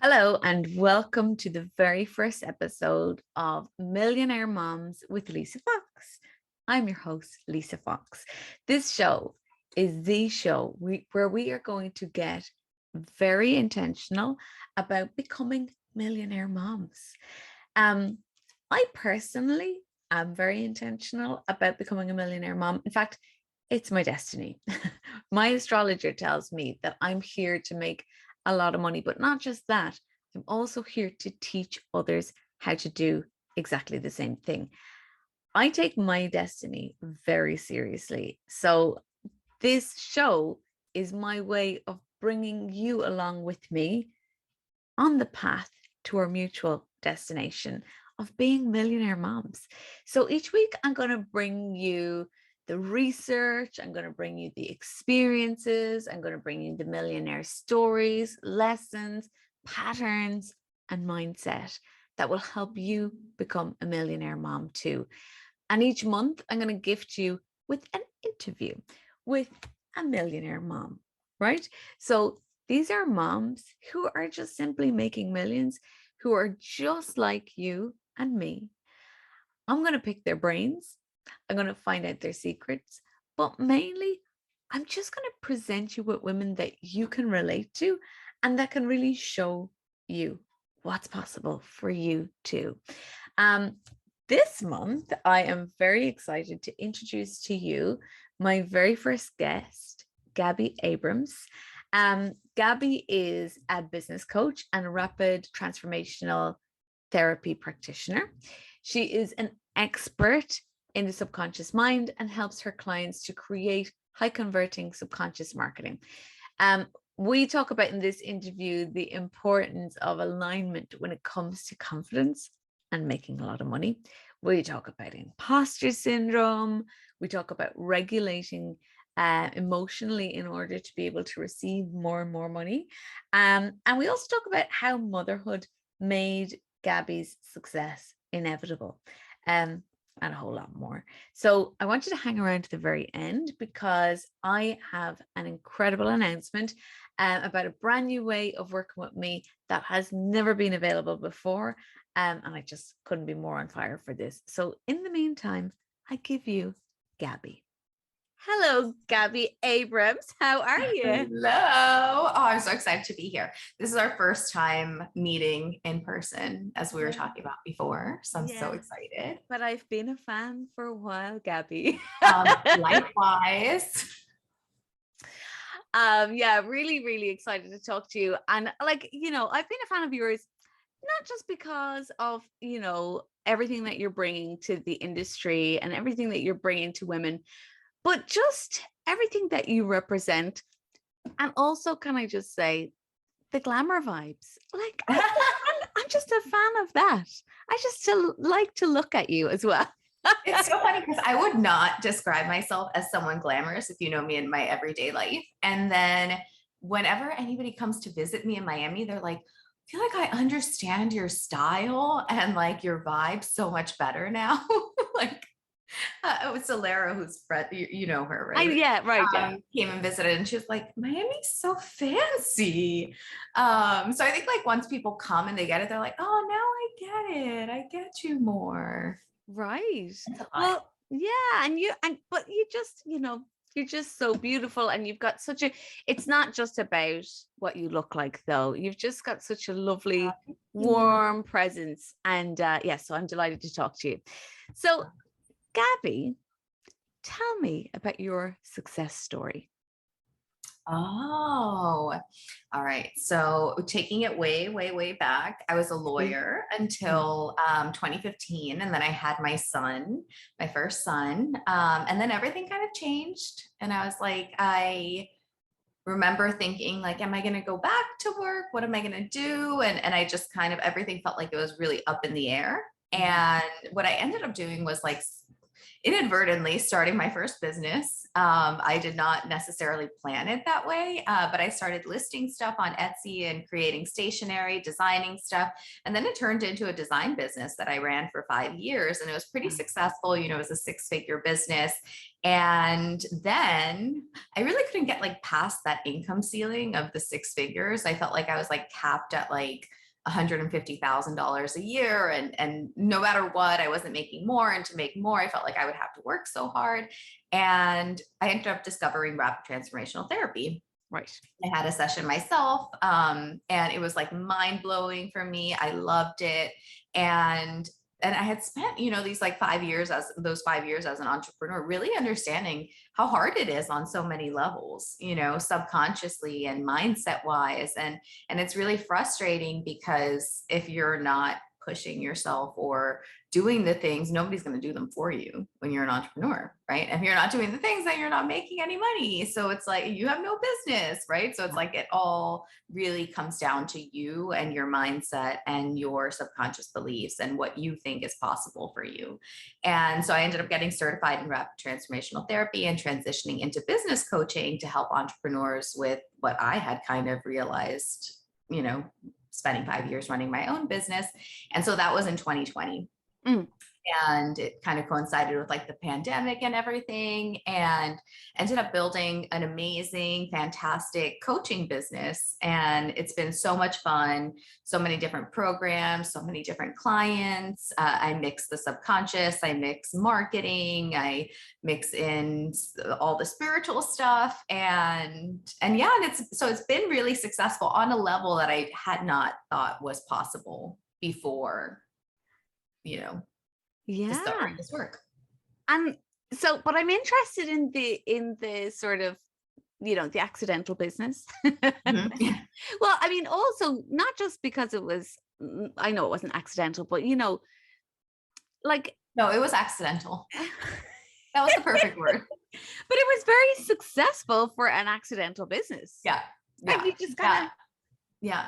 Hello, and welcome to the very first episode of Millionaire Moms with Lisa Fox. I'm your host, Lisa Fox. This show is the show where we are going to get very intentional about becoming millionaire moms. I personally am very intentional about becoming a millionaire mom. In fact, it's my destiny. My astrologer tells me that I'm here to make a lot of money, but not just that. I'm also here to teach others how to do exactly the same thing. I take my destiny very seriously. So this show is my way of bringing you along with me on the path to our mutual destination of being millionaire moms. So each week, I'm going to bring you the research, I'm going to bring you the experiences, I'm going to bring you the millionaire stories, lessons, patterns, and mindset that will help you become a millionaire mom too. And each month, I'm going to gift you with an interview with a millionaire mom, right? So these are moms who are just simply making millions, who are just like you and me. I'm going to pick their brains. I'm going to find out their secrets, but mainly I'm just going to present you with women that you can relate to and that can really show you what's possible for you too. This month, I am very excited to introduce to you my very first guest, Gaby Abrams. Gaby is a business coach and a rapid transformational therapy practitioner. She is an expert in the subconscious mind and helps her clients to create high converting subconscious marketing. We talk about in this interview the importance of alignment when it comes to confidence and making a lot of money. We talk about imposter syndrome. We talk about regulating emotionally in order to be able to receive more and more money. And we also talk about how motherhood made Gaby's success inevitable, and a whole lot more. So I want you to hang around to the very end because I have an incredible announcement about a brand new way of working with me that has never been available before. And I just couldn't be more on fire for this. So in the meantime, I give you Gaby. Hello, Gaby Abrams. How are you? Hello. Oh, I'm so excited to be here. This is our first time meeting in person, as we were talking about before. So I'm so excited. But I've been a fan for a while, Gaby. Likewise. Yeah, really, really excited to talk to you. And I've been a fan of yours, not just because of, everything that you're bringing to the industry and everything that you're bringing to women, but just everything that you represent. And also, can I just say, the glamour vibes? I'm just a fan of that. I just still like to look at you as well. It's so funny because I would not describe myself as someone glamorous if you know me in my everyday life. And then whenever anybody comes to visit me in Miami, they're like, I feel like I understand your style and like your vibe so much better now. Like, it was Alara, who's friend, you know her, right? Yeah, right. Yeah. Came and visited, and she was like, "Miami's so fancy." So I think like once people come and they get it, they're like, "Oh, now I get it. I get you more." Right. Well, yeah, but you're just so beautiful, and you've got it's not just about what you look like though. You've just got such a lovely, warm presence. And so I'm delighted to talk to you. So, Gaby, tell me about your success story. Oh, all right. So taking it way, way, way back, I was a lawyer until 2015. And then I had my son, my first son. And then everything kind of changed. And I was like, I remember thinking like, am I going to go back to work? What am I going to do? And I just kind of, everything felt like it was really up in the air. And what I ended up doing was like inadvertently starting my first business. I did not necessarily plan it that way, but I started listing stuff on Etsy and creating stationery, designing stuff. And then it turned into a design business that I ran for 5 years. And it was pretty successful. You know, it was a 6-figure business. And then I really couldn't get like past that income ceiling of the 6 figures. I felt like I was like capped at like $150,000 a year. And no matter what, I wasn't making more. And to make more, I felt like I would have to work so hard. And I ended up discovering rapid transformational therapy. Right. I had a session myself, and it was like mind blowing for me. I loved it. And I had spent, you know, these like 5 years as an entrepreneur, really understanding how hard it is on so many levels, you know, subconsciously and mindset wise. And it's really frustrating because if you're not pushing yourself or doing the things, nobody's going to do them for you when you're an entrepreneur, right? And if you're not doing the things, then you're not making any money. So it's like you have no business, right? So it's like it all really comes down to you and your mindset and your subconscious beliefs and what you think is possible for you. And so I ended up getting certified in rapid transformational therapy and transitioning into business coaching to help entrepreneurs with what I had kind of realized, you know, spending 5 years running my own business. And so that was in 2020. And it kind of coincided with like the pandemic and everything, and ended up building an amazing, fantastic coaching business. And it's been so much fun, so many different programs, so many different clients. I mix the subconscious, I mix marketing, I mix in all the spiritual stuff. And yeah, and it's been really successful on a level that I had not thought was possible before, you know, discovering this work. And so, but I'm interested in the sort of, you know, the accidental business. Well, I mean, also not just because it was, I know it wasn't accidental, but you know, like, no, it was accidental. That was the perfect word. But it was very successful for an accidental business. Yeah. Like you just kind of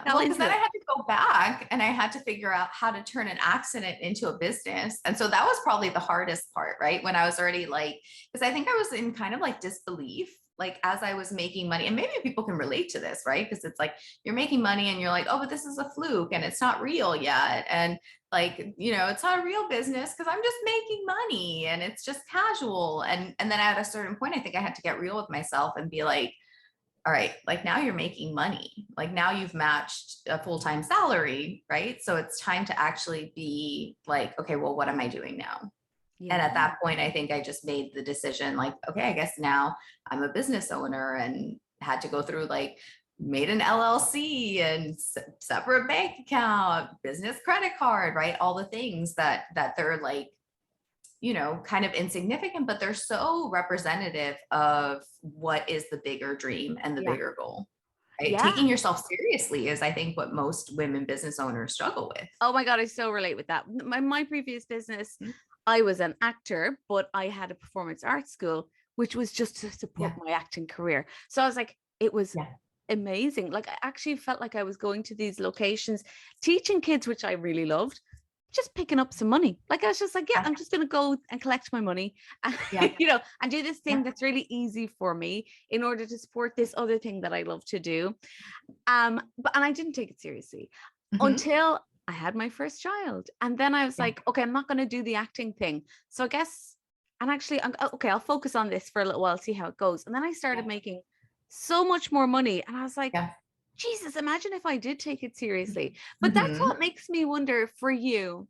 well, because then I had to go back and I had to figure out how to turn an accident into a business. And so that was probably the hardest part, right? When I was already like, because I think I was in kind of like disbelief, like as I was making money, and maybe people can relate to this, right? Because it's like you're making money and you're like, oh, but this is a fluke and it's not real yet. And like, you know, it's not a real business because I'm just making money and it's just casual. And then at a certain point, I think I had to get real with myself and be like, all right, like now you're making money. Like now you've matched a full-time salary, right? So it's time to actually be like, okay, well, what am I doing now? And at that point, I think I just made the decision like, okay, I guess now I'm a business owner, and had to go through like made an LLC and separate bank account, business credit card, right? All the things that they're like, you know, kind of insignificant, but they're so representative of what is the bigger dream and the bigger goal. Right? Taking yourself seriously is, I think, what most women business owners struggle with. Oh my God, I so relate with that. My previous business, I was an actor, but I had a performance arts school, which was just to support my acting career. So I was like, it was amazing. Like I actually felt like I was going to these locations, teaching kids, which I really loved, just picking up some money. Like I was just like, I'm just going to go and collect my money and, you know, and do this thing that's really easy for me in order to support this other thing that I love to do. And I didn't take it seriously until I had my first child. And then I was like, okay, I'm not going to do the acting thing. So I guess, and actually, I'll focus on this for a little while, see how it goes. And then I started making so much more money. And I was like, Jesus, imagine if I did take it seriously. But that's what makes me wonder for you,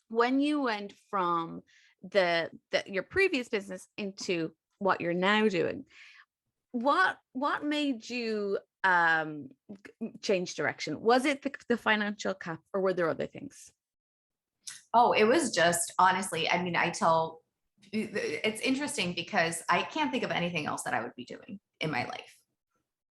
when you went from your previous business into what you're now doing, what made you change direction? Was it the financial cap, or were there other things? Oh, it was just, honestly, I mean, it's interesting because I can't think of anything else that I would be doing in my life.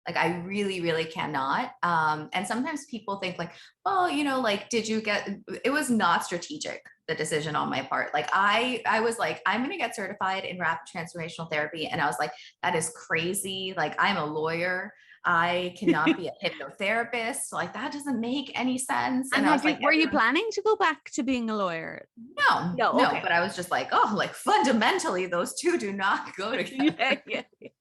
Like I really, really cannot. And sometimes people think like, well, you know, like, it was not strategic, the decision on my part. Like I was like, I'm going to get certified in rapid transformational therapy. And I was like, that is crazy. Like I'm a lawyer. I cannot be a hypnotherapist. Like that doesn't make any sense. And And I was like, were you planning to go back to being a lawyer? No, okay. But I was just like, oh, like fundamentally, those two do not go together.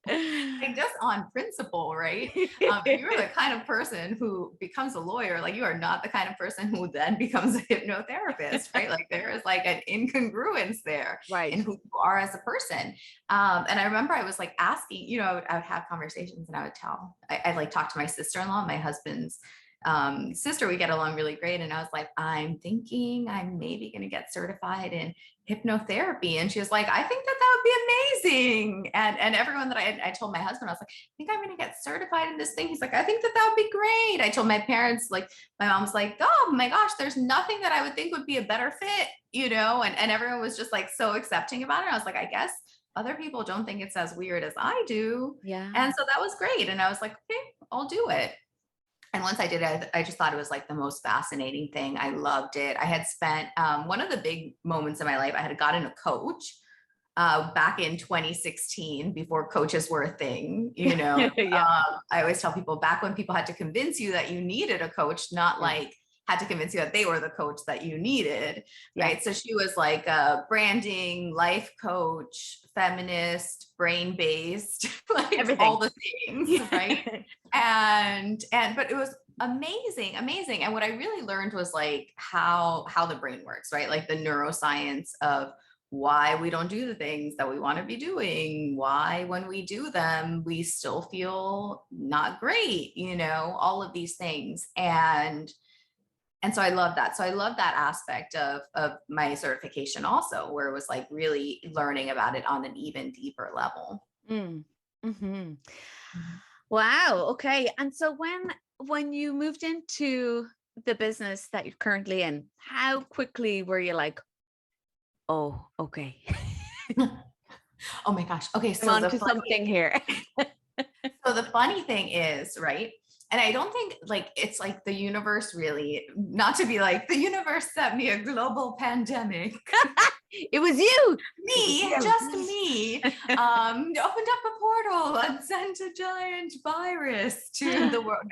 Like just on principle, right? If you're the kind of person who becomes a lawyer, like you are not the kind of person who then becomes a hypnotherapist, right? Like there is like an incongruence there in who you are as a person. And I remember I was like asking, you know, I would have conversations and I would tell, I like talk to my sister-in-law, my husband's sister. We get along really great. And I was like, I'm thinking I'm maybe going to get certified in hypnotherapy. And she was like, I think that would be amazing. And everyone that I told my husband, I was like, I think I'm going to get certified in this thing. He's like, I think that would be great. I told my parents, like my mom's like, oh my gosh, there's nothing that I would think would be a better fit, you know? And everyone was just like so accepting about it. I was like, I guess other people don't think it's as weird as I do. Yeah. And so that was great. And I was like, okay, I'll do it. And once I did it, I just thought it was like the most fascinating thing. I loved it. I had spent one of the big moments in my life, I had gotten a coach back in 2016 before coaches were a thing, you know. I always tell people back when people had to convince you that you needed a coach, not like had to convince you that they were the coach that you needed, right? So she was like a branding, life coach, feminist, brain-based, like everything. All the things, right? But it was amazing. And what I really learned was like how the brain works, right? Like the neuroscience of why we don't do the things that we want to be doing, why when we do them, we still feel not great, you know, all of these things. And so I love that. So I love that aspect of my certification also, where it was like really learning about it on an even deeper level. Wow. Okay. And so when you moved into the business that you're currently in, how quickly were you like, oh, okay. Oh my gosh. Okay. So I'm onto something here. So the funny thing is, right? And I don't think like, it's like the universe really, not to be like the universe sent me a global pandemic. It was you. Just me, opened up a portal and sent a giant virus to the world.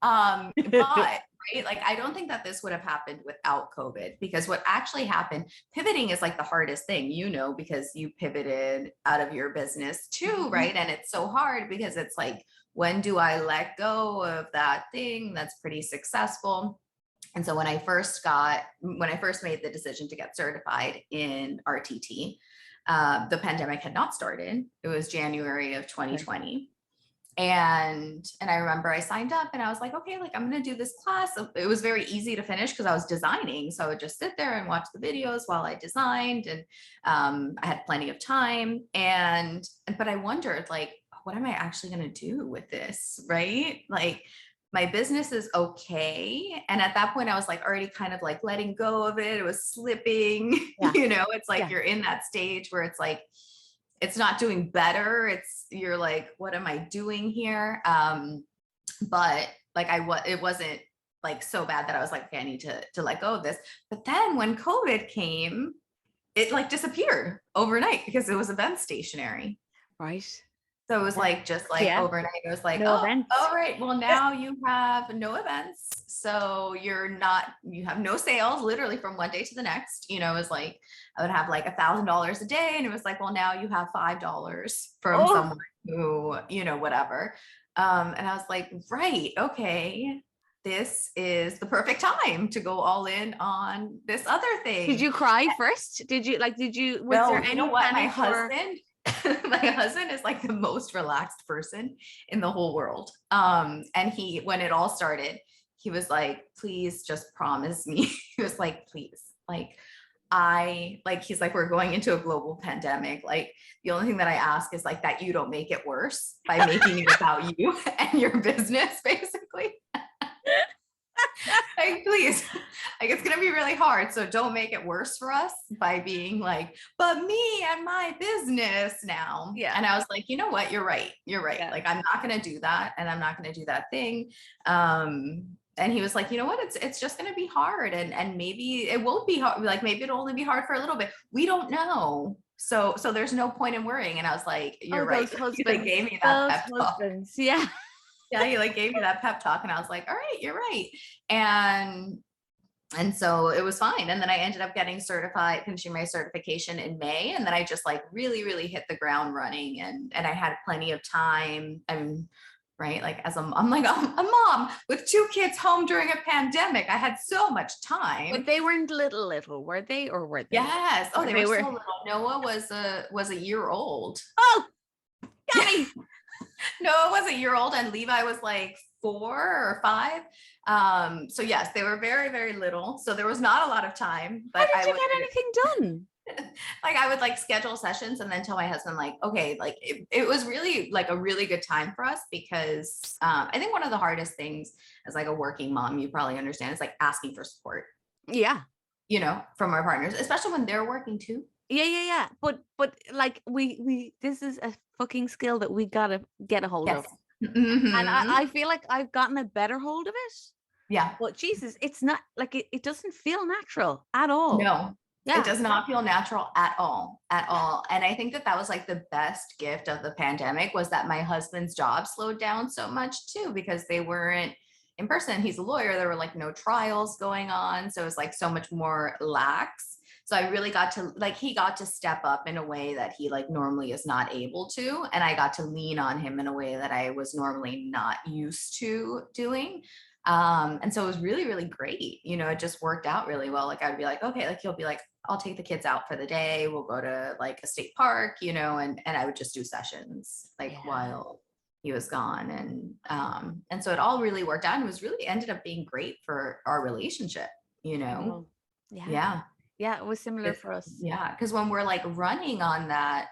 No. But right, like I don't think that this would have happened without COVID, because what actually happened, pivoting is like the hardest thing, you know, because you pivoted out of your business too, right? And it's so hard because it's like, when do I let go of that thing that's pretty successful? And so when I first made the decision to get certified in RTT, the pandemic had not started. It was January of 2020. And I remember I signed up and I was like, okay, like I'm going to do this class. It was very easy to finish because I was designing. So I would just sit there and watch the videos while I designed, and I had plenty of time. But I wondered, like, what am I actually going to do with this? Right? Like my business is okay. And at that point I was like already kind of like letting go of it. It was slipping, you know, it's like you're in that stage where it's like, it's not doing better. You're like, what am I doing here? But like it wasn't like so bad that I was like, okay, I need to let go of this. But then when COVID came, it like disappeared overnight because it was event stationary. Right. So it was like, just like overnight, it was like, all right, well now you have no events. So you have no sales literally from one day to the next. You know, it was like, I would have like $1,000 a day. And it was like, well, now you have $5 from someone who, you know, whatever. And I was like, right, okay, this is the perfect time to go all in on this other thing. Did you cry first? Was there any, you know what, my husband is like the most relaxed person in the whole world. And when it all started, he was like, please just promise me. He was like, please, he's like, we're going into a global pandemic. Like the only thing that I ask is like that you don't make it worse by making it about you and your business, basically. Like, please, like it's gonna be really hard, so don't make it worse for us by being like, but me and my business now. And I was like, you know what, you're right, like I'm not gonna do that, and I'm not gonna do that thing. And he was like, you know what, it's just gonna be hard, and maybe it won't be hard, like maybe it'll only be hard for a little bit, we don't know, so there's no point in worrying. And I was like, you're right. Those husbands, they gave me that pep talk. Yeah. Yeah, he like gave me that pep talk, and I was like, all right, you're right. And so it was fine. And then I ended up getting certified, finishing my certification in May. And then I just like really, really hit the ground running, and I had plenty of time. I'm right. Like I'm like a mom with 2 kids home during a pandemic. I had so much time. But they weren't little, were they? Or were they? Yes. Oh, they They were were. so little. Noah was a year old. Oh, Yeah. Gabby. Noah was a year old, and Levi was like 4 or 5. So yes, they were very, very little. So there was not a lot of time, How but did you get anything done? like I would like schedule sessions and then tell my husband like, okay, like it was really like a really good time for us because I think one of the hardest things as like a working mom, you probably understand, is like asking for support, Yeah. from our partners, especially when they're working too. Yeah. But like we this is a fucking skill that we gotta get a hold of. Yes. And Mm-hmm. I feel like I've gotten a better hold of it. Yeah. But Jesus, it's not like it doesn't feel natural at all. No, it Yeah. does not feel natural at all, at all. And I think that that was like the best gift of the pandemic, was that my husband's job slowed down so much too, because they weren't in person. He's a lawyer. There were like no trials going on. So it was like so much more lax. So I really got to like, he got to step up in a way that he like normally is not able to. And I got to lean on him in a way that I was normally not used to doing. And so it was really, really great. It just worked out really well. Like I'd be like, okay, like he'll be like, I'll take the kids out for the day. We'll go to like a state park, and I would just do sessions like Yeah. while he was gone. And so it all really worked out, and it was really ended up being great for our relationship, Oh, yeah. Yeah. Yeah, it was similar for us. Yeah. Cause when we're like running on that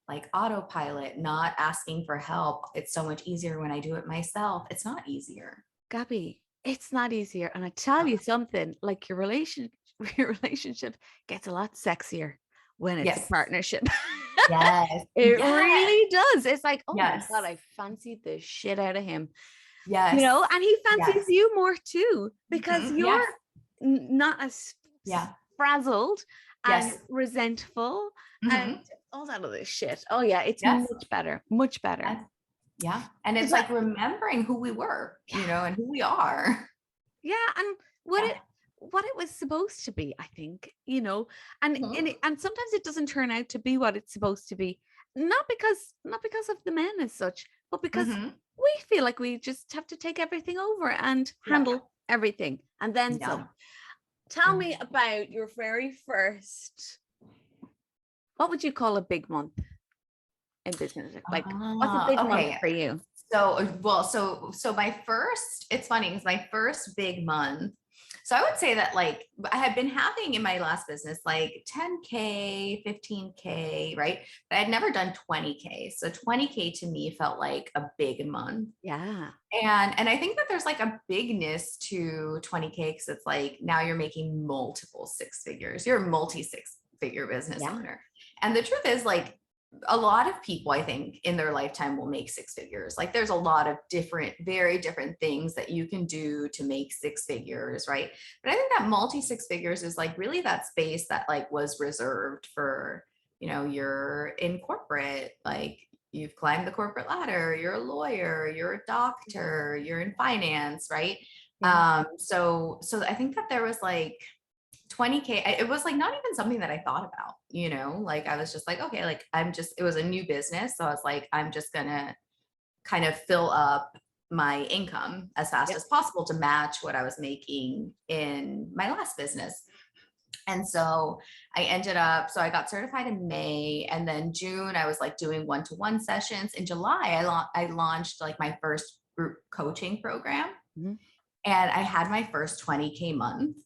like autopilot, not asking for help, it's so much easier when I do it myself. It's not easier. Gabby, it's not easier. And I tell you something, like your relationship gets a lot sexier when it's a Yes. partnership. Yes. It Yes. really does. It's like, oh my Yes. God, I fancied the shit out of him. Yes. And he fancies Yes. you more too, because Mhm. you're Yes. not as Yeah. frazzled and Yes. resentful and Mhm. all that other shit. Oh yeah, it's Yes. much better. Much better. Yes. Yeah. And it's But like remembering who we were, yeah, and who we are. yeah, and Yeah. what it was supposed to be, I think, and Mhm. and sometimes it doesn't turn out to be what it's supposed to be, not because of the men as such, but because Mhm. we feel like we just have to take everything over and Yeah. handle everything and then Yeah. some. Tell me about your very first, what would you call a big month in business? Like, what's a big month Okay. for you? So my first, it's funny because my first big month. So I would say that like I had been having in my last business like 10K, 15K, right? But I had never done 20K. So 20K to me felt like a big month. Yeah. And I think that there's like a bigness to 20K, because it's like now you're making multiple 6 figures. You're a multi 6-figure business Yeah. owner. And the truth is, like, a lot of people, I think, in their lifetime will make 6 figures. Like there's a lot of different, very different things that you can do to make 6 figures, right? But I think that multi 6 figures is like really that space that like was reserved for, you're in corporate, like you've climbed the corporate ladder, you're a lawyer, you're a doctor, you're in finance, right? Yeah. So I think that there was like 20K, it was like not even something that I thought about, like I was just like, okay, like it was a new business. So I was like, I'm just gonna kind of fill up my income as fast Yeah. as possible to match what I was making in my last business. And so so I got certified in May, and then June, I was like doing one-to-one sessions. In July, I launched like my first group coaching program, Mhm. and I had my first 20K month.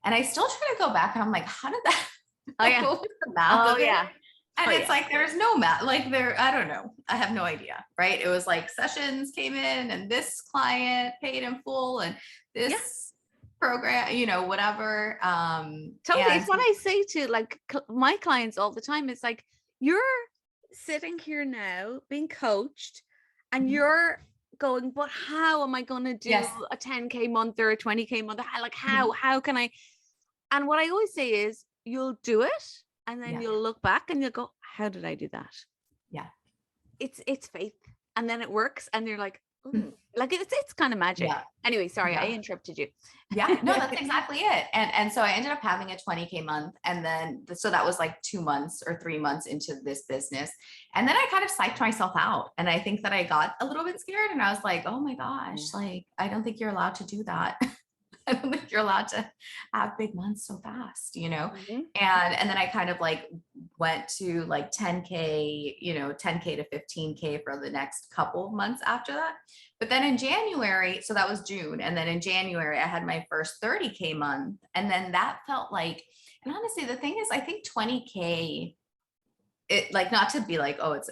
And I still try to go back, and I'm like, how did that, Oh like, yeah. what was the math Oh of it? yeah. And Oh it's yeah. like, there's no math, like I don't know. I have no idea, right? It was like sessions came in, and this client paid in full, and Yeah. this program, whatever. Totally. And It's what I say to like my clients all the time. It's like, you're sitting here now being coached and Mhm. you're going, but how am I going to do Yes. a 10K month or a 20K month? Like, Mhm. how can I? And what I always say is, you'll do it and then Yeah. you'll look back and you'll go, how did I do that? Yeah. It's faith. And then it works and you're like, oh, Like it's kind of magic. Yeah. Anyway, sorry, I Yeah. interrupted you. Yeah, no, that's exactly it. And so I ended up having a 20K month. And then, so that was like 2 months or 3 months into this business. And then I kind of psyched myself out. And I think that I got a little bit scared and I was like, oh my gosh, like, I don't think you're allowed to do that. I don't think you're allowed to have big months so fast, Mhm. and then I kind of like went to like 10K, 10K to 15K for the next couple of months after that. But then in January, so that was June, and then in January I had my first 30K month, and then that felt like, and honestly the thing is I think 20K, it, like, not to be like, oh, it's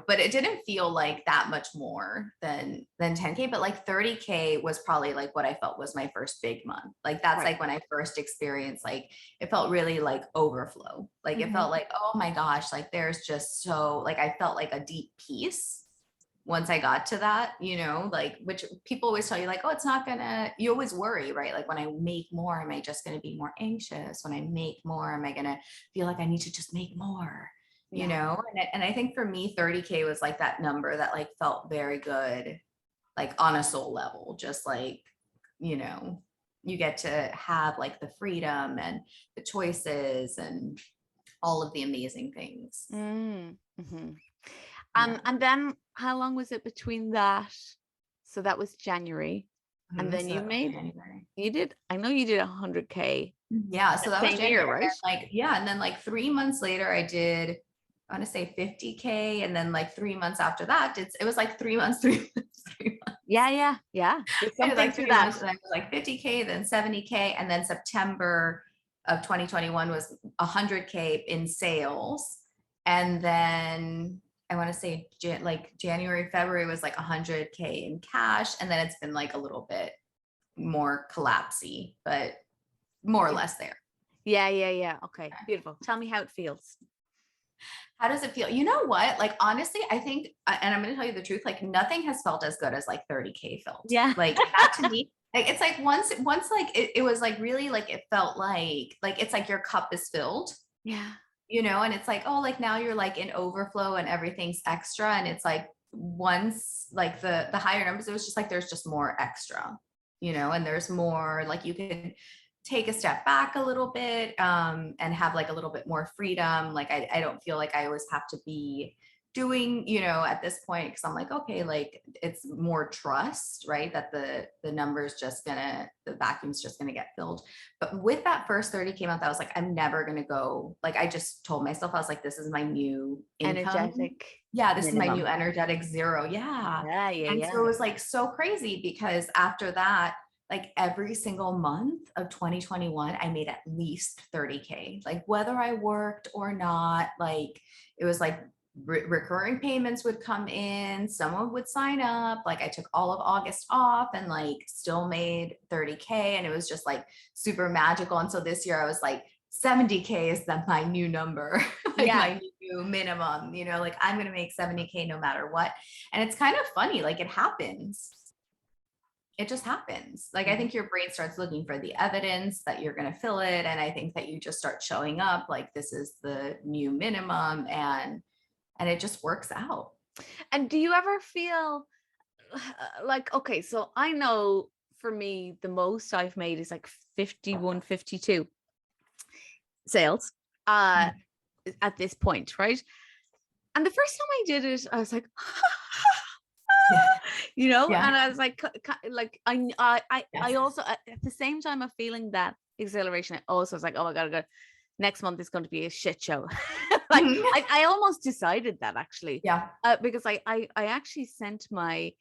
but it didn't feel like that much more than 10K, but like 30K was probably like what I felt was my first big month. Like that's Right. like when I first experienced, like, it felt really like overflow. Like it Mhm. felt like, oh my gosh, like there's just so, like, I felt like a deep peace once I got to that, like, which people always tell you, like, oh, it's not gonna, you always worry, right? Like, when I make more, am I just gonna be more anxious? When I make more, am I gonna feel like I need to just make more? Yeah. And I think for me, 30K was like that number that like felt very good, like on a soul level, just like, you know, you get to have like the freedom and the choices and all of the amazing things. Mm-hmm. Yeah. And then how long was it between that? So that was January. And then So you that was made, January. you did, I know you did 100K Yeah, so that that was same January. year, And right? then like, yeah, and then like 3 months later, I did, I want to say 50K. And then like 3 months after that, it was like 3 months, 3 months, 3 months. Yeah. There's I did something like to 3 months, that. and then it was like 50K, then 70K, and then September of 2021 was 100K in sales. And then I want to say like January, February was like 100K in cash. And then it's been like a little bit more collapsy, but more or less there. Yeah. Okay, beautiful. Tell me how it feels. How does it feel? You know what? Like, honestly, I think, and I'm going to tell you the truth, like nothing has felt as good as like 30K felt. Yeah. Like that to me, like, it's like once like it was like really like, it felt like it's like your cup is filled, Yeah. and it's like, oh, like now you're like in overflow and everything's extra. And it's like once like the higher numbers, it was just like, there's just more extra, and there's more, like you can take a step back a little bit, and have like a little bit more freedom. Like I don't feel like I always have to be doing, at this point, because I'm like, okay, like it's more trust, right? That the number's just the vacuum's just gonna get filled. But with that first 30K month, I was like, I'm never gonna go, like, I just told myself, I was like, this is my new income. Energetic Yeah, this is my new minimum. energetic zero. Yeah. And so Yeah. it was like so crazy because after that, like every single month of 2021, I made at least 30K, like whether I worked or not. Like it was like recurring payments would come in, someone would sign up. Like I took all of August off and like still made 30K. And it was just like super magical. And so this year I was like, 70K is my new number, like Yeah. my new minimum, like I'm going to make 70K no matter what. And it's kind of funny, like it happens. It just happens. Like, I think your brain starts looking for the evidence that you're going to fill it. And I think that you just start showing up like, this is the new minimum, and it just works out. And do you ever feel like, okay, so I know for me, the most I've made is like 51, 52 sales at this point, right? And the first time I did it, I was like, Yeah. Yeah. and I was like, I also at the same time of feeling that exhilaration, I also was like, oh my God, next month is going to be a shit show. Like I almost decided that actually, Yeah. because I actually sent my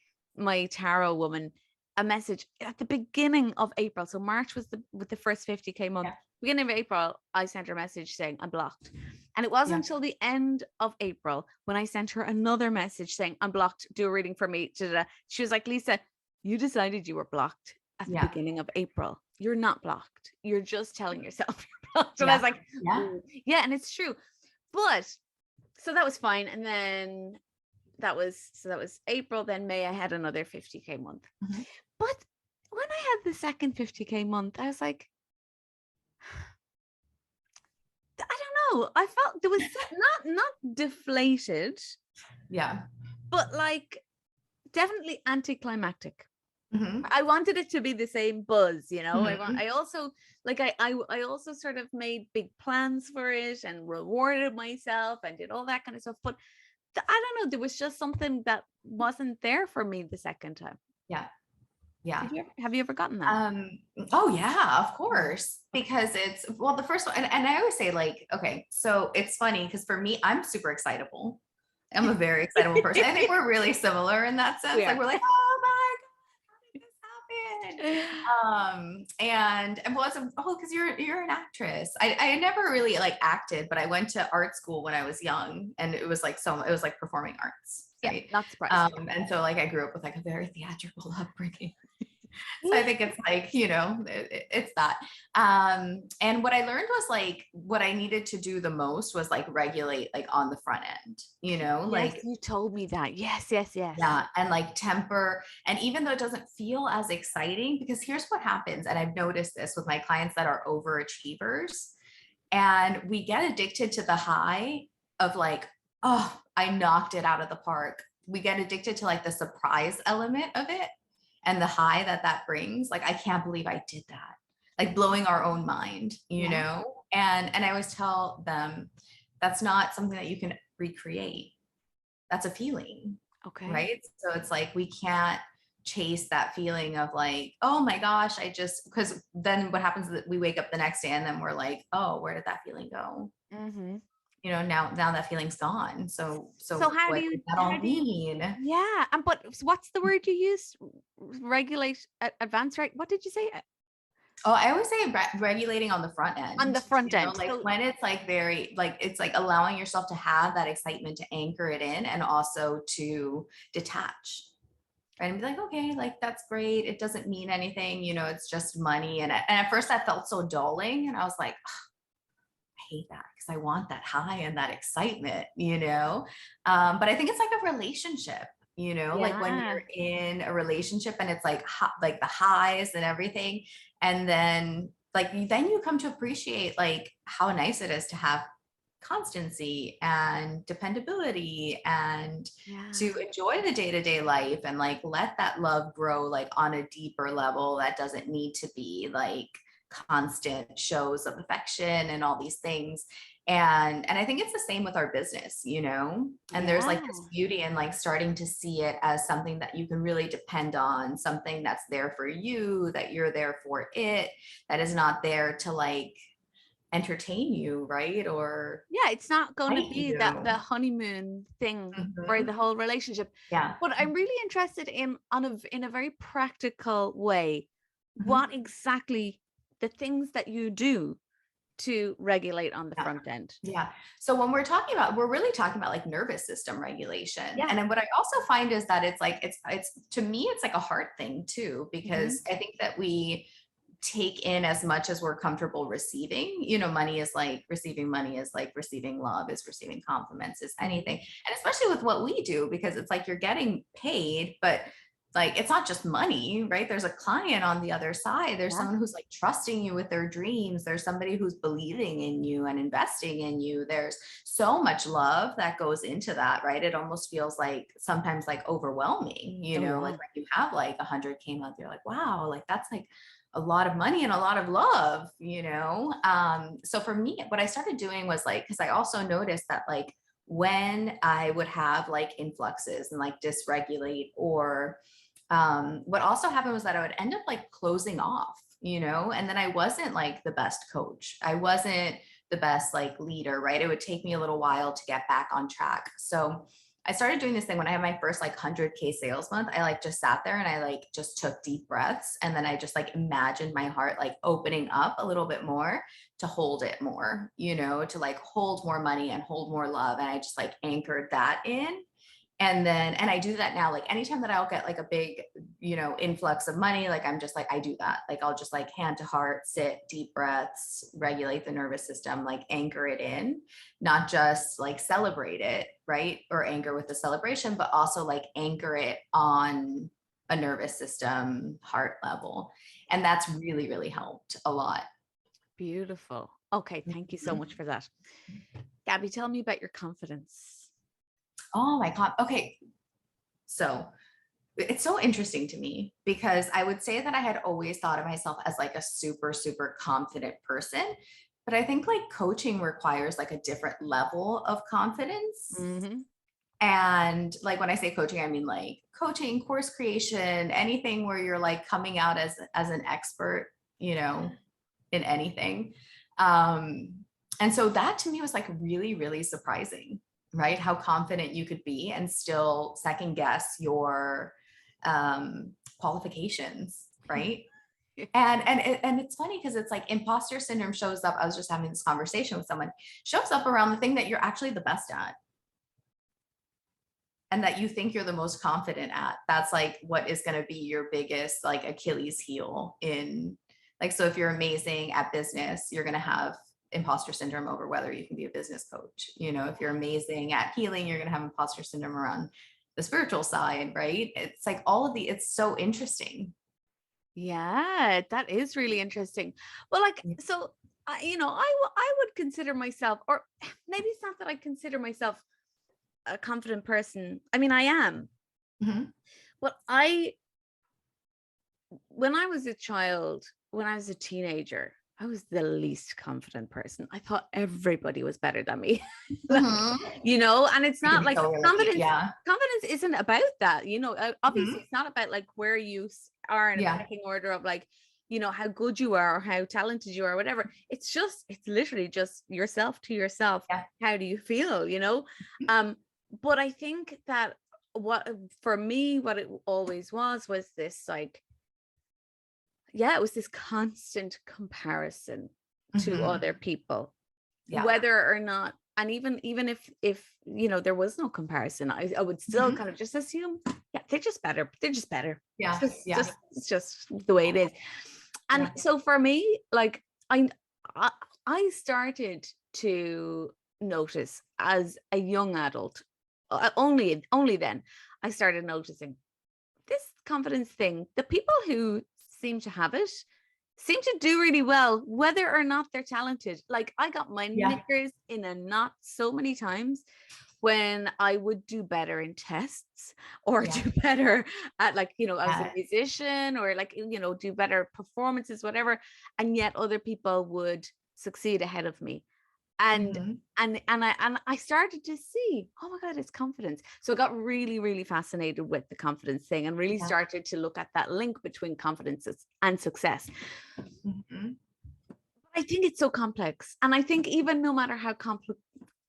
tarot woman a message at the beginning of April. So March was with the first 50K month. Yeah. Beginning of April, I sent her a message saying I'm blocked. And it wasn't until the end of April when I sent her another message saying I'm blocked, do a reading for me. She was like, Lisa, you decided you were blocked at the beginning of April. You're not blocked. You're just telling yourself you're blocked. And I was like, yeah, and it's true. But so that was fine. And then that was April. Then May, I had another 50K month. Mm-hmm. But when I had the second 50K month, I was like, I don't know. I felt there was not deflated. Yeah. But like definitely anticlimactic. Mhm. I wanted it to be the same buzz, you know. Mhm. I also like I also sort of made big plans for it and rewarded myself and did all that kind of stuff. But I don't know, there was just something that wasn't there for me the second time. Yeah. Yeah. Have you ever gotten that? Um, oh yeah, of Mm. course. Because it's well, the first one, and I always say, like, okay, so it's funny because for me, I'm super excitable. I'm a very excitable person. I think we're really similar in that We sense. Like are. we're like, oh my God, how did this happen? And well, because you're an actress. I never really like acted, but I went to art school when I was young, and it was like it was like performing arts, Yeah, right? not surprised. And so like I grew up with like a very theatrical upbringing. So I think it's like, it's that. And what I learned was like, what I needed to do the most was like regulate like on the front end, Yes, like, you told me that. Yes, yes, yes. yeah. And like temper. And even though it doesn't feel as exciting, because here's what happens. And I've noticed this with my clients that are overachievers, and we get addicted to the high of like, oh, I knocked it out of the park. We get addicted to like the surprise element of it and the high that brings. Like, I can't believe I did that. Like blowing our own mind, Yeah. And I always tell them that's not something that you can recreate. That's a feeling, Okay. right? So it's like we can't chase that feeling of like, oh my gosh, because then what happens is that we wake up the next day and then we're like, oh, where did that feeling go? Mm-hmm. Now that feeling's gone. So So what does that all mean? yeah, and but what's the word you use? Regulate, advance, right? What did you say? Oh, I always say regulating on the front On end, the front end. like So when it's like very, like, it's like allowing yourself to have that excitement to anchor it in and also to detach. Right. And be like, okay, like that's great. It doesn't mean anything, it's just money. And at first that felt so dulling. And I was like, I hate that because I want that high and that excitement. But I think it's like a relationship, like when yeah, you're in a relationship and it's like the highs and everything. And then then you come to appreciate like how nice it is to have constancy and dependability and to yeah, enjoy the day-to-day life and like let that love grow like on a deeper level that doesn't need to be like constant shows of affection and all these things. And I think it's the same with our business. And there's like this yeah. beauty in like starting to see it as something that you can really depend on, something that's there for you, that you're there for it, that is not there to like entertain you, right? Or Yeah, it's not going to fight be that the you. honeymoon thing for the Mhm. whole relationship. Yeah. But I'm really interested in a very practical way, Mhm. what exactly the things that you do to regulate on the Yeah. front end. Yeah. So when we're really talking about like nervous system regulation. Yeah. And then what I also find is that it's like, it's to me, it's like a heart thing too, Mm-hmm. because I think that we take in as much as we're comfortable receiving. Money is like receiving money is like receiving love, is receiving compliments, is anything. And especially with what we do, because it's like you're getting paid, but like it's not just money, right? There's a client on the other side. There's Yeah. someone who's like trusting you with their dreams. There's somebody who's believing in you and investing in you. There's so much love that goes into that, right? It almost feels like sometimes like overwhelming, Oh like yeah. when you have like 100K month, you're like, wow, like that's like a lot of money and a lot of love. So for me, what I started doing was like, because I also noticed that like when I would have like influxes and like dysregulate, or what also happened was that I would end up like closing off, and then I wasn't like the best coach. I wasn't the best like leader, right? It would take me a little while to get back on track. So I started doing this thing when I had my first like 100K sales month. I like just sat there and I like just took deep breaths. And then I just like imagined my heart like opening up a little bit more to hold it more, to like hold more money and hold more love. And I just like anchored that in. And I do that now, like anytime that I'll get like a big, influx of money, like I'm just like, I do that. Like I'll just like hand to heart, sit, deep breaths, regulate the nervous system, like anchor it in, not just like celebrate it, right? Or anchor with the celebration, but also like anchor it on a nervous system, heart level. And that's really, really helped a lot. Beautiful. Okay, thank you so Mhm. much for that. Gabby, tell me about your confidence. Oh my God. Okay. So it's so interesting to me because I would say that I had always thought of myself as like a super, super confident person. But I think like coaching requires like a different level of confidence. Mm-hmm. And like when I say coaching, I mean like coaching, course creation, anything where you're like coming out as an expert, you know, in anything. And so that to me was like really, really surprising, right? How confident you could be and still second guess your qualifications, right? And it's funny because it's like imposter syndrome shows up. I was just having this conversation with someone, shows up around the thing that you're actually the best at and that you think you're the most confident at. That's like what is going to be your biggest like Achilles heel in like, so if you're amazing at business, you're going to have imposter syndrome over whether you can be a business coach. You know, if you're amazing at healing, you're going to have imposter syndrome around the spiritual side, right? It's like all of the, it's so interesting. Yeah, that is really interesting. Well, like, Yeah. so, I would consider myself, or maybe it's not that I consider myself a confident person. I mean, I am. Mhm. But when I was a child, when I was a teenager, I was the least confident person. I thought everybody was better than me. Like, Mhm. and it's I can not like so relate. confidence. Yeah. Confidence isn't about that, obviously Mhm. it's not about like where you are in a Yeah. pecking order of like, how good you are or how talented you are, or whatever. It's literally just yourself to yourself. Yeah. How do you feel, Mhm. but I think that what for me, what it always was this like, yeah, it was this constant comparison to Mhm. other people, Yeah. whether or not, and even if there was no comparison, I would still Mhm. kind of just assume, yeah, they're just better. They're just better. Yeah. Yeah. It's just the way it is. And Yeah. so for me, like I I started to notice as a young adult, only then I started noticing this confidence thing. The people who seem to have it seem to do really well, whether or not they're talented. Like I got my Yeah. knickers in a knot so many times when I would do better in tests or Yeah. do better at like, as a Yeah. musician or like, do better performances, whatever. And yet other people would succeed ahead of me. And Mhm. I started to see, oh my God, it's confidence. So I got really, really fascinated with the confidence thing and really Yeah. started to look at that link between confidence and success. Mhm. I think it's so complex. And I think even no matter how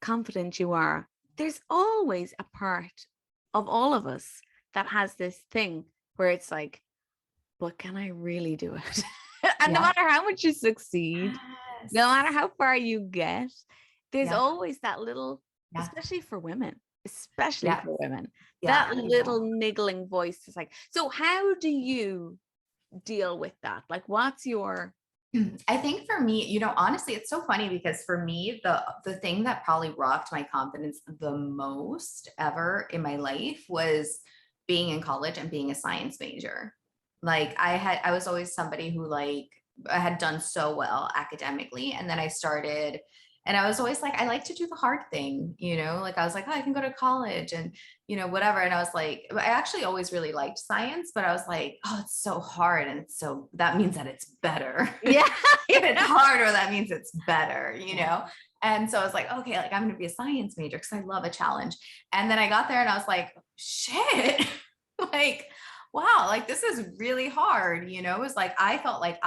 confident you are, there's always a part of all of us that has this thing where it's like, but can I really do it? And no Yeah. matter how much you succeed, no matter Yes. how far you get, there's Yeah. always that little, Yeah. especially Yeah. for women, that Yeah. Yeah. little niggling voice is like, so how do you deal with that? Like, what's your, I think for me, honestly, it's so funny because for me, the thing that probably rocked my confidence the most ever in my life was being in college and being a science major. Like I was always somebody who like I had done so well academically, and then I started and I was always like, I like to do the hard thing, like I was like, oh, I can go to college and whatever. And I was like, I actually always really liked science, but I was like, oh, it's so hard. And that means that it's better. yeah, If it's harder, that means it's better. And so I was like, okay, like I'm going to be a science major because I love a challenge. And then I got there and I was like, shit, like, wow, like this is really hard. It was like, I felt like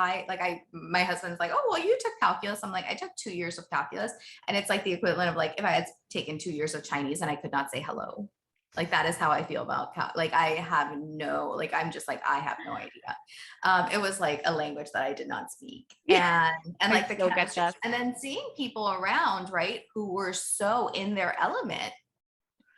my husband's like, oh, well, you took calculus. I'm like, I took 2 years of calculus. And it's like the equivalent of like, if I had taken 2 years of Chinese and I could not say hello. Like that is how I feel about like I have no, like I'm just like I have no idea. It was like a language that I did not speak, yeah, and I like the still get chemistry, that. and then seeing people around, right, who were so in their element,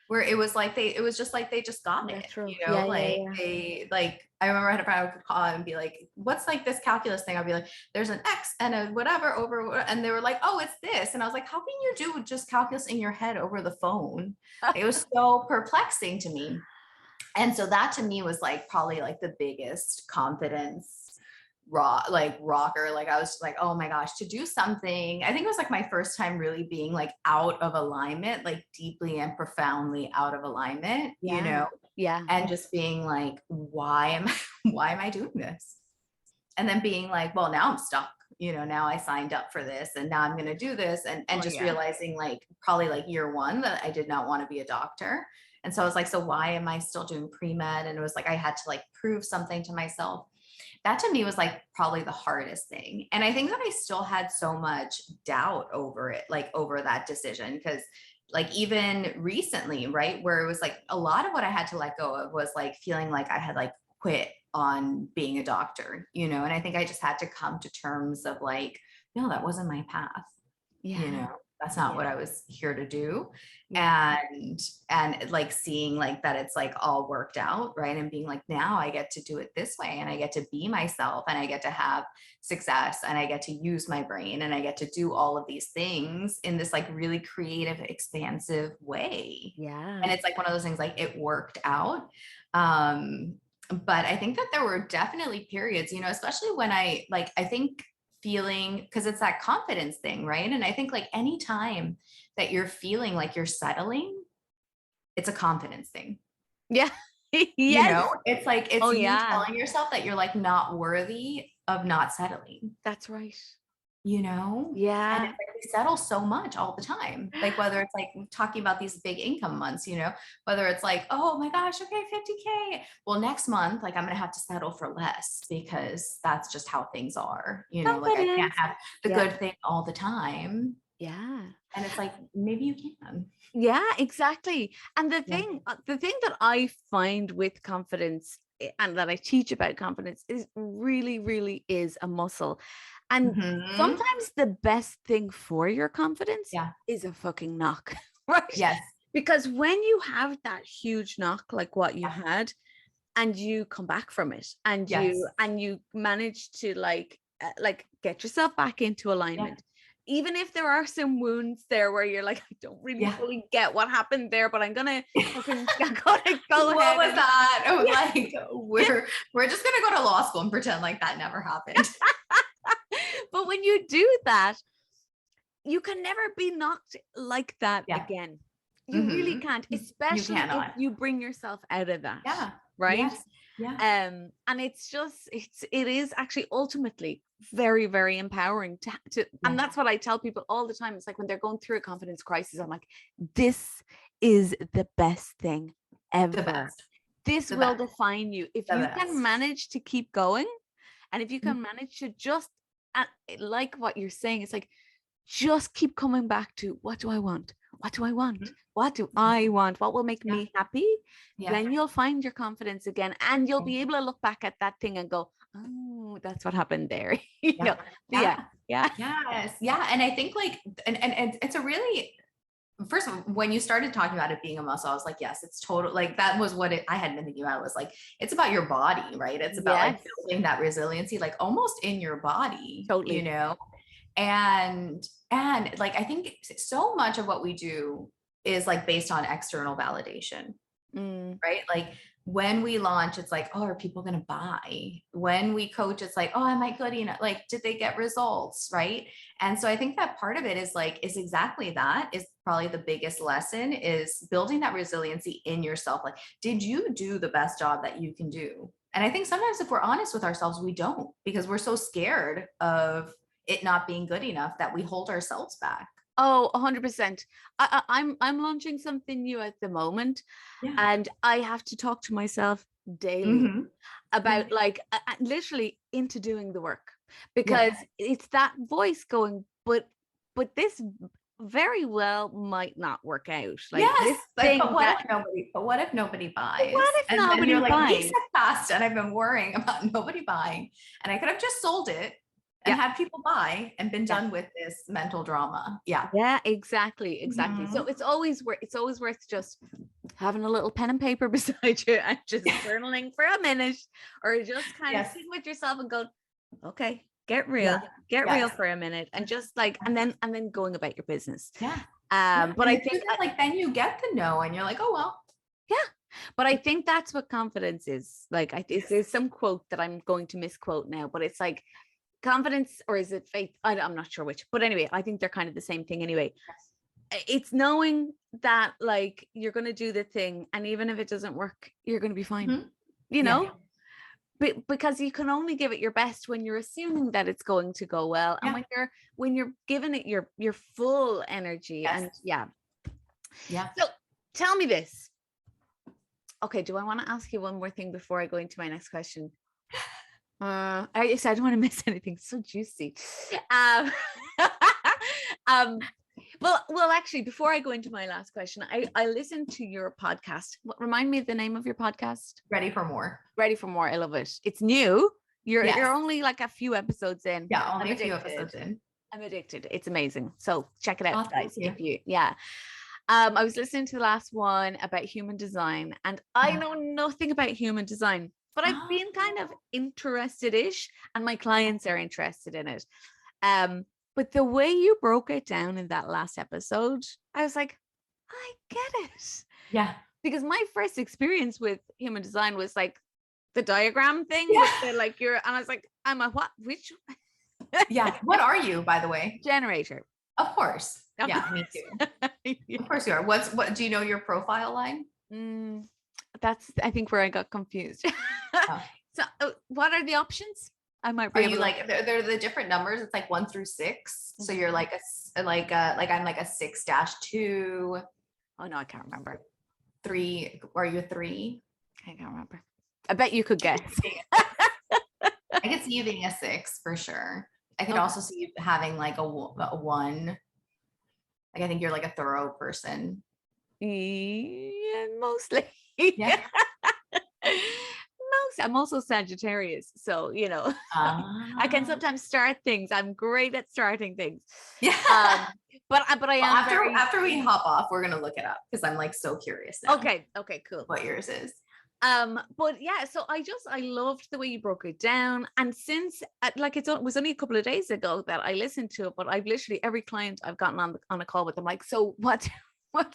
where it was like it was just like they just got it, Literal. Yeah, yeah, like yeah. they like. I remember I had a friend I could call and be like, "What's like this calculus thing?" I'd be like, "There's an X and a whatever over," and they were like, "Oh, it's this," and I was like, "How can you do just calculus in your head over the phone?" It was so perplexing to me. And so that to me was like probably like the biggest confidence rocker. Like I was like, oh my gosh, to do something. I think it was like my first time really being like out of alignment, like deeply and profoundly out of alignment, Yeah. Yeah. and just being like, why am I doing this? And then being like, well, now I'm stuck. Now I signed up for this and now I'm going to do this. And Oh, just yeah. realizing like probably like year one that I did not want to be a doctor. And so I was like, so why am I still doing pre-med? And it was like, I had to like prove something to myself. That to me was like probably the hardest thing. And I think that I still had so much doubt over it, like over that decision. Cause like even recently, right, where it was like a lot of what I had to let go of was like feeling like I had like quit on being a doctor, and I think I just had to come to terms of like, no, that wasn't my path. Yeah. That's not Yeah. what I was here to do. Yeah. And like seeing like that it's like all worked out, right? And being like, now I get to do it this way and I get to be myself and I get to have success and I get to use my brain and I get to do all of these things in this like really creative, expansive way. Yeah. And it's like one of those things like it worked out. But I think that there were definitely periods, especially when I think feeling, because it's that confidence thing, right? And I think like anytime that you're feeling like you're settling, it's a confidence thing. Yeah. Yes. It's like it's Oh, you yeah. telling yourself that you're like not worthy of not settling. That's right. And Yeah. it's like we settle so much all the time, like whether it's like talking about these big income months, whether it's like, oh my gosh, okay, 50K, well next month like I'm gonna have to settle for less because that's just how things are, like I can't Confidence. have the Yeah. good thing all the time. Yeah. And it's like maybe you can. Yeah, exactly. And the Yeah. thing that I find with confidence and that I teach about confidence is really, really is a muscle. And Mhm. sometimes the best thing for your confidence Yeah. is a fucking knock, right? Yes. Because when you have that huge knock, like what you Yeah. had, and you come back from it, and Yes. you manage to like get yourself back into Yeah. alignment, even if there are some wounds there where you're like, I don't really Yeah. fully get what happened there, but I'm gonna fucking I'm gonna go What ahead was and that? I was yeah. like, we're just gonna go to law school and pretend like that never happened. But when you do that, you can never be knocked like that Yeah. again. You really Mhm. can't, You especially if cannot. you bring yourself out of that, Yeah. right? Yes. Yeah. And it is actually ultimately very, very empowering to and Yeah. that's what I tell people all the time. It's like when they're going through a confidence crisis, I'm like, this is the best thing The ever. best. This The will best. define you. If The you can best. manage to keep going, and if you Mm, can manage to just like what you're saying, it's like just keep coming back to what do I want? What do I want? mhm. What do I want? What will make Yeah. me happy? Yeah. Then you'll find your confidence again and you'll be able to look back at that thing and go, oh, that's what happened there. Yeah. Yeah. Yeah. Yeah. Yes. Yeah. And I think like, and it's a really, first of all, when you started talking about it being a muscle, I was like, yes, it's total. Like that was what I had been thinking about. It was like, it's about your body, right? It's about like Yes. building that resiliency, like almost in your body, Totally. and like, I think so much of what we do is like based on external validation, Mm, right? Like when we launch, it's like, oh, are people going to buy? When we coach, it's like, oh, am I good enough? Like, did they get results? Right. And so I think that part of it is exactly that is probably the biggest lesson is building that resiliency in yourself. Like, did you do the best job that you can do? And I think sometimes if we're honest with ourselves, we don't because we're so scared of it not being good enough that we hold ourselves back. oh, 100%. I'm launching something new at the moment, Yeah. and I have to talk to myself daily Mm-hmm. Yeah. about like literally into doing the work, Yeah. because it's that voice going, but this very well might not work out. Like Yes. this Like, thing that, but what if nobody but what buys? if And then you're nobody like, weeks buys? have passed and I've been worrying about nobody buying. And I could have just sold it and Yeah. had people buy and been Yeah. done with this mental drama. Yeah. Yeah, exactly. So Mhm. it's always worth just having a little pen and paper beside you and just journaling for a minute, or just kind of Yes. sitting with yourself and go, okay, Yeah. get real Yes. for a minute, and just like, and then going about your business. Yeah. Yeah. But And I the think truth is, like, then you get the no and you're like, oh, well. yeah, but I think that's what confidence is. Like, Yes. there's some quote that I'm going to misquote now, but it's like confidence, or is it faith? I'm not sure which, but anyway, I think they're kind of the same thing anyway. it's knowing that like you're going to do the thing, and even if it doesn't work, you're going to be fine, Mhm. you Yeah. know, because you can only give it your best when you're assuming that it's going to go well, and Yeah. when you're giving it your full energy. Yes. And yeah. Yeah. So tell me this. Okay, do I want to ask you one more thing before I go into my next question? I don't want to miss anything. So juicy. Um, well, actually, before I go into my last question, I listened to your podcast. Remind me of the name of your podcast. Ready for more. Ready for more. I love it. It's new. You're Yes. only like a few episodes in. Yeah, only I'm a few addicted. episodes in. I'm addicted. It's amazing. So check it out, Oh, guys. thank you. I was listening to the last one about human design, and I know nothing about human design, but I've been kind of interested-ish, and my clients are interested in it. But the way you broke it down in that last episode, I was like, I get it. Yeah. Because my first experience with human design was like the diagram thing Yeah. with the like and I was like, I'm a what? Which? Yeah. What are you, by the way? Generator. Of course. Of Yeah, me too. Of course you are. What do you know your profile line? That's I think where I got confused. Oh. So what are the options? I might be Are able you to... like they're the different numbers? It's like 1 through 6. So you're like I'm like a 6-2. Oh no, I can't remember. 3. Are you a 3? I can't remember. I bet you could guess. I could see you being a 6 for sure. I could also see you having like a 1. Like I think you're like a thorough person. Yeah, mostly. Yeah. I'm also Sagittarius, so you know, I can sometimes start things. I'm great at starting things. Yeah. But I am after we hop off, we're gonna look it up because I'm like so curious now. Okay, cool. What yours is. But yeah, so I loved the way you broke it down. And since like it was only a couple of days ago that I listened to it, but I've literally every client I've gotten on a call with them like, so what's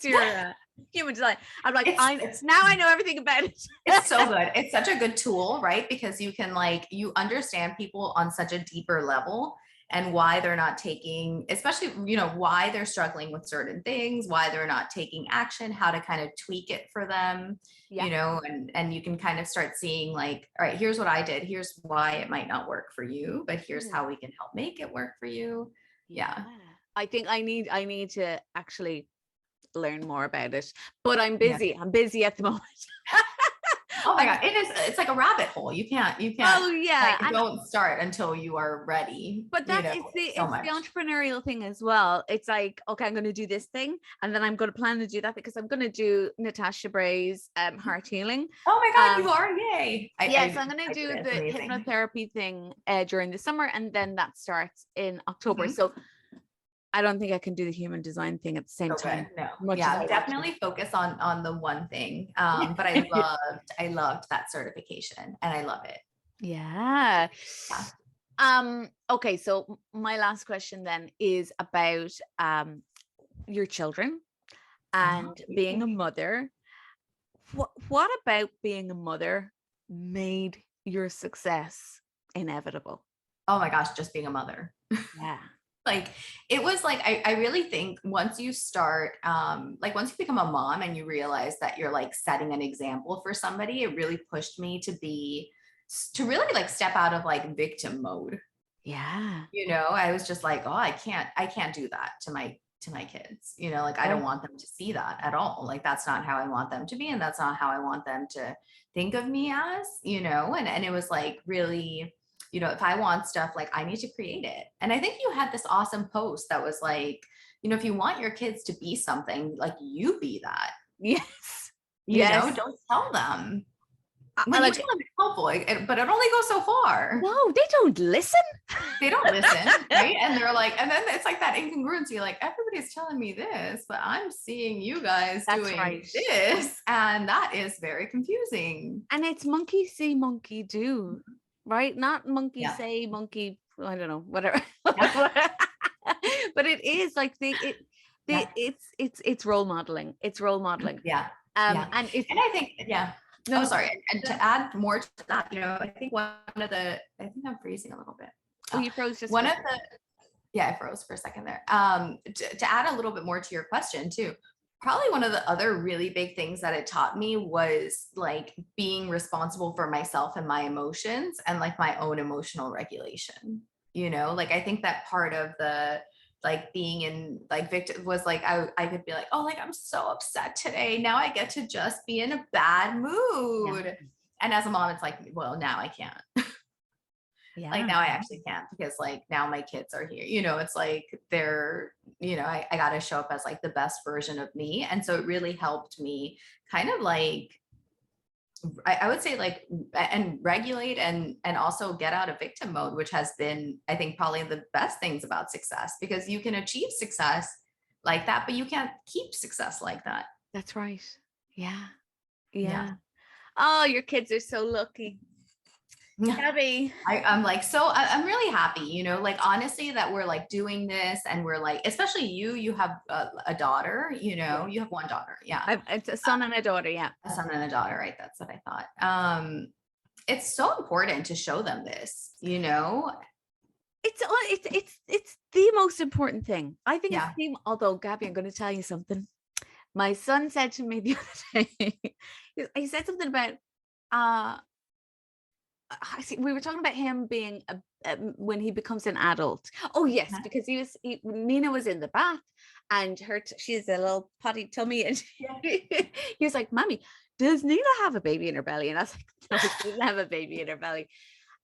your human design? I'm like, now I know everything about it. It's so good. It's such a good tool, right? Because you can you understand people on such a deeper level and why they're not taking, especially, why they're struggling with certain things, why they're not taking action, how to kind of tweak it for them, and you can kind of start seeing like, all right, here's what I did. Here's why it might not work for you, but here's how we can help make it work for you. Yeah. I think I need to actually learn more about it, but I'm busy. I'm busy at the moment. Oh my God. It's like a rabbit hole. You can't, oh yeah. Don't start until you are ready. But it's the entrepreneurial thing as well. It's like, okay, I'm going to do this thing, and then I'm going to plan to do that because I'm going to do Natasha Bray's heart healing. Oh my God, you are! Yay! So I'm going to do the hypnotherapy thing during the summer, and then that starts in October. So I don't think I can do the human design thing at the same time. No, definitely focus on the one thing. But I loved that certification, and I love it. Yeah. Okay, so my last question then is about your children and being a mother. What about being a mother made your success inevitable? Oh my gosh, just being a mother. Yeah. Like it was like, I really think once you start, once you become a mom and you realize that you're like setting an example for somebody, it really pushed me to really like step out of like victim mode. Yeah. I was just like, oh, I can't do that to my kids, I don't want them to see that at all. Like, that's not how I want them to be. And that's not how I want them to think of me as, and it was like, really, if I want stuff, like I need to create it. And I think you had this awesome post that was like, if you want your kids to be something, like you be that. Yes. Don't tell them. When you tell them it's helpful, but it only goes so far. No, they don't listen. They don't listen, right? And they're like, and then it's like that incongruency, like everybody's telling me this, but I'm seeing you guys doing this. And that is very confusing. And it's monkey see, monkey do. Right? Not monkey say, monkey, I don't know, whatever. But it is like it's role modeling. It's role modeling. Yeah. And I think, no, sorry. And to add more to that, I think I think I'm freezing a little bit. Oh, you froze just Yeah, I froze for a second there. To add a little bit more to your question too, probably one of the other really big things that it taught me was like being responsible for myself and my emotions and like my own emotional regulation. Like I think that part of the like being in like victim was like I could be like, oh, like I'm so upset today. Now I get to just be in a bad mood. Yeah. And as a mom, it's like, well, now I can't. Like Yeah. now I actually can't because like now my kids are here, it's like they're, I got to show up as like the best version of me. And so it really helped me kind of like, I would say like, and regulate and also get out of victim mode, which has been, I think, probably the best things about success, because you can achieve success like that, but you can't keep success like that. That's right. Yeah. Yeah. Yeah. Oh, your kids are so lucky. Yeah. Gaby. I'm like, so I'm really happy, like honestly that we're like doing this and we're like, especially you have a daughter, you have one daughter. Yeah. It's a son and a daughter. Yeah. A son and a daughter, right? That's what I thought. It's so important to show them this, It's the most important thing. I think Yeah. although Gabby, I'm going to tell you something. My son said to me the other day, he said something about, we were talking about him being when he becomes an adult. Oh yes, because Nina was in the bath and she's a little potty tummy, and he was like, "Mommy, does Nina have a baby in her belly?" And I was like, "No, she doesn't have a baby in her belly."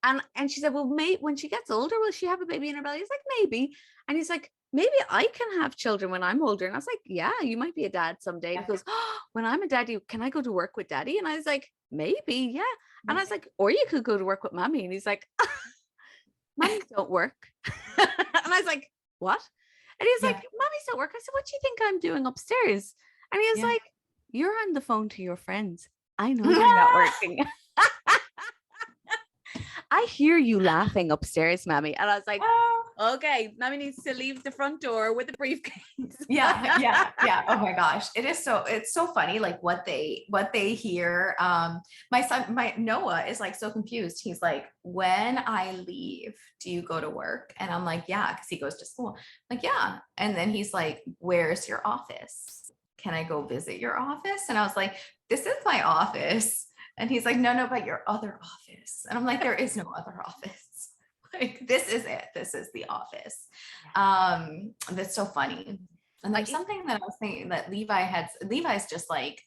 And she said, "Well, when she gets older, will she have a baby in her belly?" He's like, "Maybe." And he's like, "Maybe I can have children when I'm older." And I was like, "Yeah, you might be a dad someday." And he goes, "Oh, when I'm a daddy, can I go to work with daddy?" And I was like, "Maybe, yeah." And I was like, "Or you could go to work with mommy." And he's like, "Mommies don't work." And I was like, "What?" And he was like, "Mommies don't work." I said, "What do you think I'm doing upstairs?" And he was like, "You're on the phone to your friends. I know you're not working." "I hear you laughing upstairs, mommy." And I was like, okay, mommy needs to leave the front door with a briefcase. Yeah. Oh my gosh. It's so funny, like what they hear. My Noah is like so confused. He's like, "When I leave, do you go to work?" And I'm like, "Yeah," because he goes to school. I'm like, "Yeah." And then he's like, "Where's your office? Can I go visit your office?" And I was like, "This is my office." And he's like, "No, but your other office." And I'm like, "There is no other office. Like, this is it. This is the office." That's so funny. And there's something that I was thinking that Levi's just like,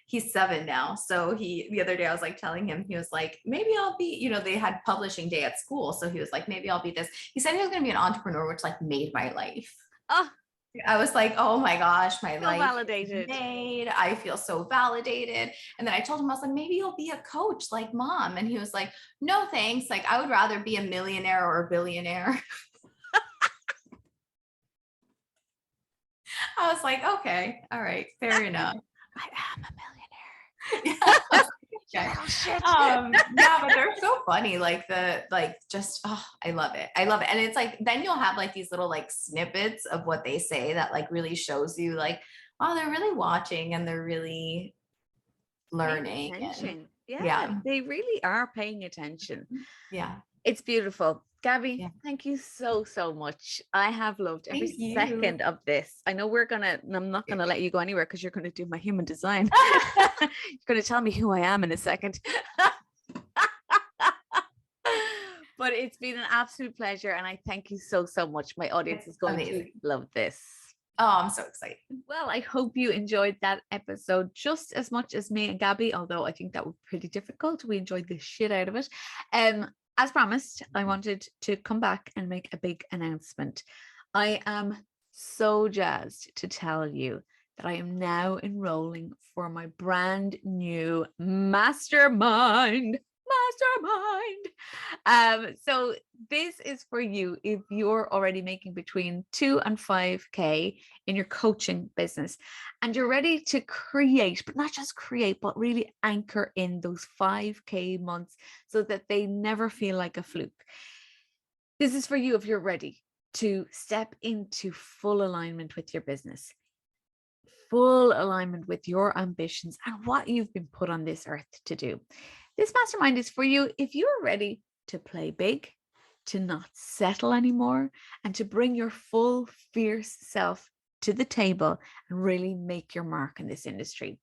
he's 7 now. So the other day I was like telling him, he was like, maybe I'll be, they had publishing day at school. So he was like, maybe I'll be this. He said he was going to be an entrepreneur, which like made my life. Oh, I was like, oh my gosh, my life validated. is made. I feel so validated. And then I told him, I was like, maybe you'll be a coach like mom. And he was like, no, thanks. Like, I would rather be a millionaire or a billionaire. I was like, okay, all right, fair enough. I am a millionaire. Yeah. Oh, shit. Yeah, but they're so funny. Like I love it. I love it. And it's like, then you'll have like these little like snippets of what they say that like really shows you like, oh, they're really watching and they're really learning. Yeah, they really are paying attention. Yeah. It's beautiful. Gabby, thank you so much. I have loved every second of this. I know I'm not gonna let you go anywhere because you're gonna do my human design. You're gonna tell me who I am in a second. But it's been an absolute pleasure, and I thank you so much. My audience is going to love this. Oh, I'm so excited. Well, I hope you enjoyed that episode just as much as me and Gabby, although I think that was pretty difficult. We enjoyed the shit out of it. As promised, I wanted to come back and make a big announcement. I am so jazzed to tell you that I am now enrolling for my brand new mastermind. So this is for you if you're already making between 2 and 5K in your coaching business and you're ready to create, but not just create, but really anchor in those 5K months so that they never feel like a fluke. This is for you if you're ready to step into full alignment with your business, full alignment with your ambitions and what you've been put on this earth to do. This mastermind is for you if you're ready to play big, to not settle anymore, and to bring your full fierce self to the table and really make your mark in this industry.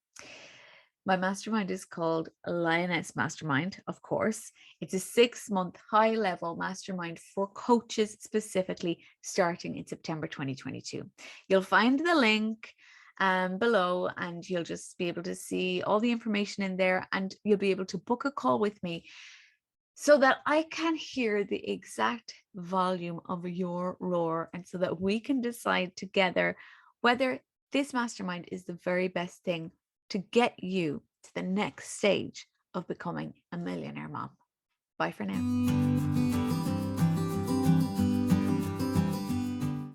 My mastermind is called Lioness Mastermind, of course. It's a 6-month high level mastermind for coaches specifically, starting in September 2022. You'll find the link below, and you'll just be able to see all the information in there, and you'll be able to book a call with me so that I can hear the exact volume of your roar, and so that we can decide together whether this mastermind is the very best thing to get you to the next stage of becoming a millionaire mom. Bye for now.